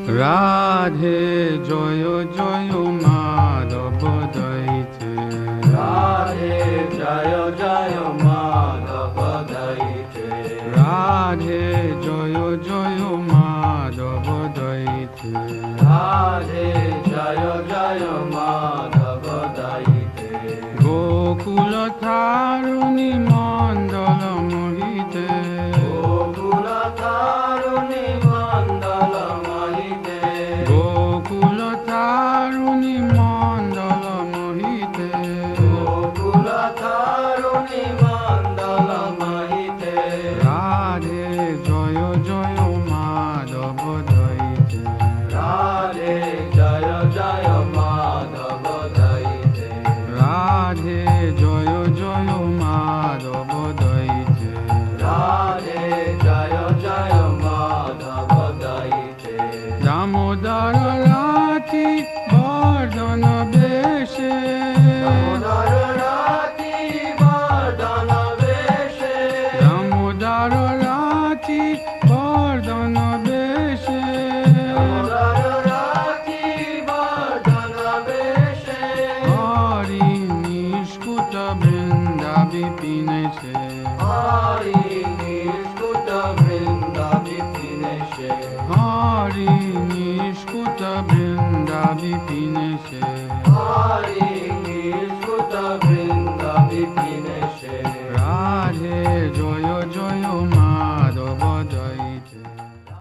রাধে জয় জয় মাধব দইছে, রাধে জয় জয় মাধব দইছে, রাধে জয় জয় মাধব দইছে, রাধে জয় জয় মাধব দইছে, গোকুল তারুণী মণ্ডল মোহিতে, গোকুল তারুণী মণ্ডল মোহিতে, গোকুল তারুণী মণ্ডল মোহিতে, গোকুল তারুণী মণ্ডল মোহিতে, রাধে জয় জয় মাধব দইছে, রাধে জয় জয় মাধব দইছে, রাধে জয় জয় মাধব দইছে, রাধে জয় জয় মাধব দইছে, দামোদর রাতি বর্ধন বেশে, দামোদর রাতি বর্ধন বেশে, দামোদর রাতি বর্ধন বেশে, দামোদর রাতি বর্ধন বেশে, হরি নিষ্কুট বৃন্দা বিপিনেছে, হরি নিষ্কুট বৃন্দ বিপিনেশে, হরি নিষ্কুট বৃন্দা বিপিনেছে, হরি নিষ্কুট বৃন্দ বিপিনেশে, রাধে জয় জয় মা